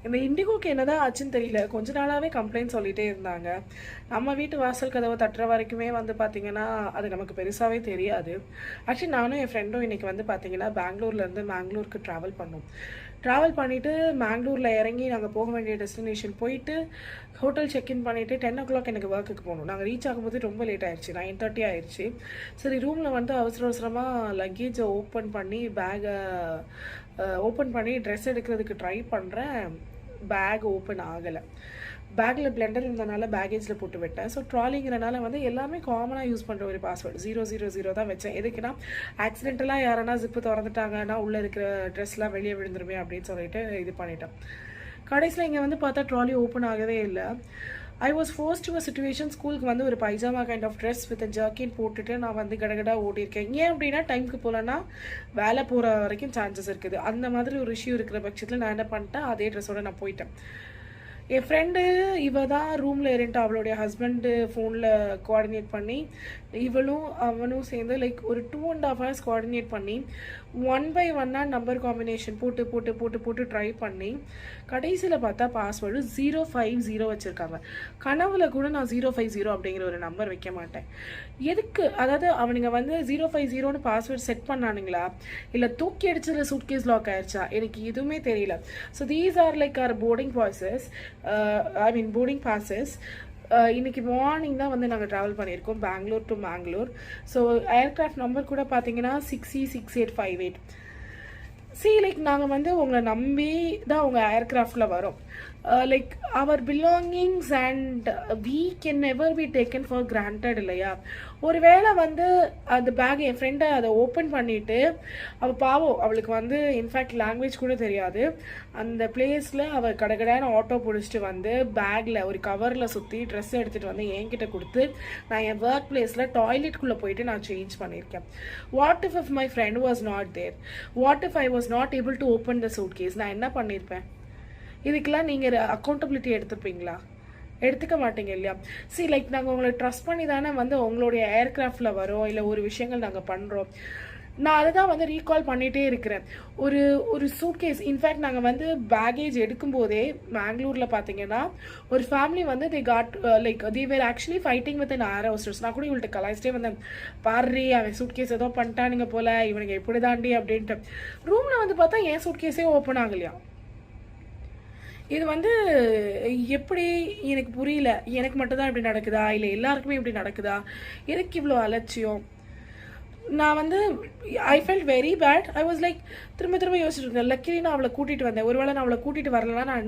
இந்த இண்டிகோக்கு என்னதான் ஆச்சுன்னு தெரியல. கொஞ்ச நாளாவே கம்ப்ளைண்ட் சொல்லிட்டே இருந்தாங்க. நம்ம வீட்டு வாசல் கதவை தட்டுற வரைக்குமே வந்து பார்த்தீங்கன்னா, அது நமக்கு பெருசாவே தெரியாது. ஆக்சுவலி நானும் என் ஃப்ரெண்டும் இன்னைக்கு வந்து பார்த்தீங்கன்னா, பெங்களூர்லேருந்து மேங்களூருக்கு ட்ராவல் பண்ணோம். ட்ராவல் பண்ணிவிட்டு மேங்களூரில் இறங்கி நாங்கள் போக வேண்டிய டெஸ்டினேஷன் போயிட்டு ஹோட்டல் செக்இன் பண்ணிவிட்டு 10 o'clock எனக்கு ஒர்க்குக்கு போகணும். நாங்கள் ரீச் ஆகும்போது ரொம்ப லேட் ஆயிடுச்சு, 9:30 ஆயிடுச்சு. சரி, ரூமில் வந்து அவசர அவசரமாக லக்கேஜை ஓப்பன் பண்ணி பேகை ஓப்பன் பண்ணி ட்ரெஸ் எடுக்கிறதுக்கு ட்ரை பண்ணுறேன். பேக் ஓப்பன் ஆகலை. பேக்கில் பிளெண்டர் இருந்தனால பேகேஜில் போட்டு விட்டேன். ஸோ ட்ராலிங்கிறனால வந்து எல்லாமே காமனாக யூஸ் பண்ணுற ஒரு பாஸ்வேர்டு 000 தான் வச்சேன். எதுக்குன்னா ஆக்சிடென்டலாக யாரனா ஜிப்பு திறந்துட்டாங்கன்னா உள்ளே இருக்கிற ட்ரெஸ்லாம் வெளியே விழுந்துருமே அப்படின்னு சொல்லிட்டு இது பண்ணிட்டேன். கடைசியில் இங்கே வந்து பார்த்தா ட்ராலி ஓப்பன் ஆகவே இல்லை. I was force to a situation. ஸ்கூலுக்கு வந்து ஒரு pyjama kind of dress with jerkin போட்டுட்டு நான் வந்து கடகடா ஓடிருக்கேன். ஏன் அப்படின்னா டைமுக்கு போகலன்னா வேலை போகிற வரைக்கும் சான்சஸ் இருக்குது. அந்த மாதிரி ஒரு இஷ்யூ இருக்கிற பட்சத்தில் நான் என்ன பண்ணிட்டேன், அதே ட்ரெஸ்ஸோடு நான் போயிட்டேன். என் ஃப்ரெண்டு இவ தான் ரூமில் இருந்துட்டு அவளுடைய ஹஸ்பண்டு ஃபோனில் கோஆர்டினேட் பண்ணி இவளும் அவனும் சேர்ந்து லைக் ஒரு 2.5 hours கோஆர்டினேட் பண்ணி 1 by 1 நம்பர் காம்பினேஷன் போட்டு போட்டு போட்டு போட்டு ட்ரை பண்ணி கடைசியில் பார்த்தா பாஸ்வேர்டு 050 வச்சுருக்காங்க. கனவுல கூட நான் 050 அப்படிங்கிற ஒரு நம்பர் வைக்க மாட்டேன். எதுக்கு? அதாவது அவனுங்க வந்து 050ன்னு பாஸ்வேர்டு செட் பண்ணானுங்களா இல்லை தூக்கி அடிச்சதுல சூட்கேஸ் லாக் ஆயிடுச்சா எனக்கு எதுவுமே தெரியல. So these are like are boarding passes, boarding passes. இன்னைக்கு மார்னிங் தான் வந்து நாங்கள் ட்ராவல் பண்ணியிருக்கோம் Bangalore to Mangalore. So aircraft number கூட பார்த்தீங்கன்னா 6E6858. லைக் நாங்கள் வந்து உங்களை நம்பி தான் உங்கள் ஏர்க்ராஃப்டில் வரோம். Like our belongings and we can never be taken for granted இல்லையா? ஒருவேளை வந்து அந்த பேக் என் ஃப்ரெண்டை அதை ஓப்பன் பண்ணிவிட்டு அவள் பாவம், அவளுக்கு வந்து இன்ஃபேக்ட் லாங்குவேஜ் கூட தெரியாது. அந்த பிளேஸில் அவள் கடைக்கடையான ஆட்டோ பிடிச்சிட்டு வந்து பேக்கில் ஒரு கவரில் சுற்றி ட்ரெஸ் எடுத்துகிட்டு வந்து என்கிட்ட கொடுத்து நான் என் ஒர்க் பிளேஸில் டாய்லெட்குள்ளே போயிட்டு நான் சேஞ்ச் பண்ணியிருக்கேன். What if my friend was not there? What if I was not able to open the suitcase? நான் என்ன பண்ணியிருப்பேன்? இதுக்கெல்லாம் நீங்கள் அக்கௌண்டபிலிட்டி எடுத்துப்பீங்களா? எடுத்துக்க மாட்டீங்க இல்லையா? லைக் நாங்கள் உங்களை ட்ரஸ்ட் பண்ணி தானே வந்து உங்களுடைய ஏர்க்ராஃப்டில் வரோம், இல்லை ஒரு விஷயங்கள் நாங்கள் பண்ணுறோம். நான் அதை தான் வந்து ரீகால் பண்ணிகிட்டே இருக்கிறேன். ஒரு சூட்கேஸ், இன்ஃபேக்ட் நாங்கள் வந்து பேகேஜ் எடுக்கும்போதே மேங்களூரில் பார்த்தீங்கன்னா ஒரு ஃபேமிலி வந்து they got like they were actually fighting with air hostesses. நான் கூட இவள்கிட்ட கலாய்ச்சிட்டே வந்தேன், பாரு அவன் சூட்கேஸ் ஏதோ பண்ணிட்டானுங்க போல, இவனுங்க எப்படி தாண்டி அப்படின்ட்டு. ரூமில் வந்து பார்த்தா என் சூட்கேஸே ஓப்பன் ஆகலையா? இது வந்து எப்படி எனக்கு புரியல. எனக்கு மட்டும்தான் இப்படி நடக்குதா இல்லை எல்லாருக்குமே இப்படி நடக்குதா? எதுக்கு இவ்வளோ அலட்சியம்? நான் வந்து I felt very bad. I was like திரும்ப திரும்ப யோசிச்சுட்டு இருந்தேன். லக்கிலி நான் அவளை கூட்டிகிட்டு வந்தேன். ஒருவேளை நான் அவளை கூட்டிகிட்டு வரலன்னா நான்